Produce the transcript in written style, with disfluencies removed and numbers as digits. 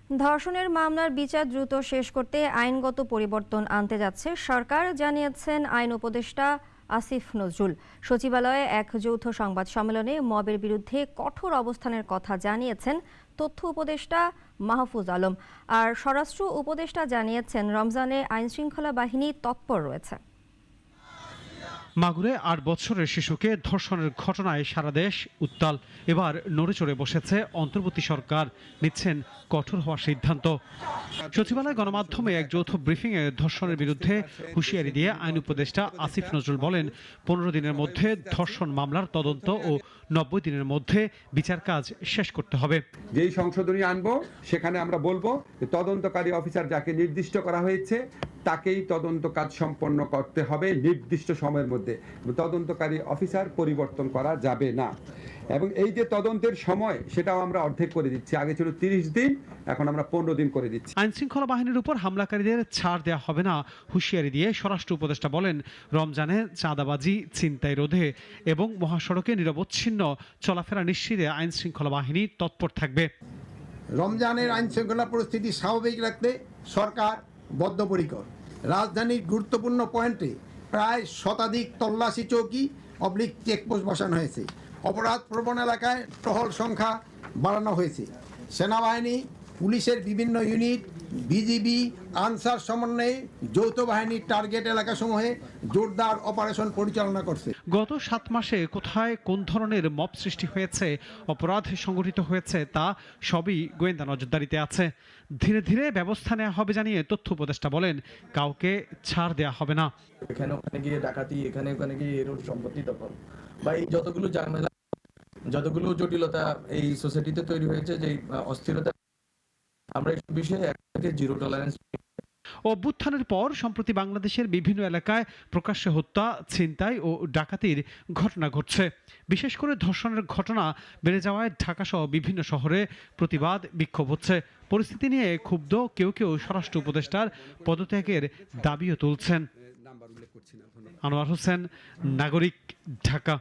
ধর্ষণের মামলার বিচার দ্রুত শেষ করতে আইনগত পরিবর্তন আনতে যাচ্ছে সরকার, জানিয়েছেন আইন উপদেষ্টা আসিফ নজরুল। সচিবালয়ে এক যৌথ সংবাদ সম্মেলনে মবের বিরুদ্ধে কঠোর অবস্থানের কথা জানিয়েছেন তথ্য উপদেষ্টা মাহফুজ আলম। আর স্বরাষ্ট্র উপদেষ্টা জানিয়েছেন রমজানে আইনশৃঙ্খলা বাহিনী তৎপর রয়েছে। মাগুরে ৮ বছরের শিশুকে ধর্ষণের ঘটনায় সারা দেশ উত্তাল। এবার নড়েচড়ে বসেছে অন্তর্বর্তী সরকার, নিচ্ছেন কঠোর হওয়ার সিদ্ধান্ত। সচিবালয় গণমাধ্যমে এক যৌথ ব্রিফিংয়ে ধর্ষণের বিরুদ্ধে হুঁশিয়ারি দিয়ে আইন উপদেষ্টা আসিফ নজরুল বলেন, ১৫ দিনের মধ্যে ধর্ষণ মামলার তদন্ত ও ৯০ দিনের মধ্যে বিচার কাজ শেষ করতে হবে। যেই সংশোধনী আনবো সেখানে আমরা বলবো যে তদন্তকারী অফিসার যাকে নির্দিষ্ট করা হয়েছে তাকেই তদন্ত কাজ সম্পন্ন করতে হবে নির্দিষ্ট সময়ের মধ্যে। তদন্তকারী অফিসার পরিবর্তন করা যাবে না। এবং এই যে তদন্তের সময় সেটাও আমরা অর্ধেক করে দিচ্ছি। আগে ছিল ৩০ দিন, এখন আমরা ১৫ দিন করে দিচ্ছি। আইন শৃঙ্খলা বাহিনীর উপর হামলাকারীদের ছাড় দেওয়া হবে না হুঁশিয়ারি দিয়ে স্বরাষ্ট্র উপদেষ্টা বলেন, রমজানে চাঁদাবাজি, ছিনতাই রোধে এবং মহাসড়কে নিরবচ্ছিন্ন চলাফেরা নিশ্চিতে আইন শৃঙ্খলা বাহিনী তৎপর থাকবে। রমজানের আইন শৃঙ্খলা পরিস্থিতি স্বাভাবিক রাখতে সরকার বদ্ধপরিকর। রাজধানীর গুরুত্বপূর্ণ পয়েন্টে প্রায় শতাধিক তল্লাশি চৌকি চেকপোস্ট বসানো হয়েছে। অপরাধ প্রবণ এলাকায় টহল সংখ্যা বাড়ানো হয়েছে। সেনাবাহিনী, পুলিশের বিভিন্ন ইউনিট, বিজিবি, আনসার সমন্বয়ে যৌথ বাহিনীর টার্গেট এলাকাসমূহে জোরদার অপারেশন পরিচালনা করছে। গত ৭ মাসে কোথায় কোন ধরনের মব সৃষ্টি হয়েছে, অপরাধ সংগঠিত হয়েছে, তা সবই গোয়েন্দা নজরদারিতে আছে। ধীরে ধীরে ব্যবস্থা নেওয়া হবে জানিয়ে তথ্য উপদেষ্টা বলেন, কাউকে ছাড় দেওয়া হবে না। এখানে ওখানে গিয়ে ডাকাতি, এখানে ওখানে গিয়ে এর সম্পত্তি দখল বা এই যতগুলো ঝামেলা, যতগুলো জটিলতা এই সোসাইটিতে তৈরি হয়েছে, যে অস্থিরতা, আমরা এই বিষয়ে একটাকে জিরো টলারেন্স। অভ্যুত্থানের পর সম্প্রতি বাংলাদেশের বিভিন্ন এলাকায় প্রকাশ্যে হত্যা, ছিনতাই ও ডাকাতির ঘটনা ঘটছে। বিশেষ করে ধর্ষণের ঘটনা বেড়ে যাওয়ায় ঢাকাসহ বিভিন্ন শহরে প্রতিবাদ বিক্ষোভ হচ্ছে। পরিস্থিতি নিয়ে ক্ষুব্ধ কেউ কেউ স্বরাষ্ট্র উপদেষ্টার পদত্যাগের দাবিও তুলছেন। আনোয়ার হোসেন, নাগরিক, ঢাকা।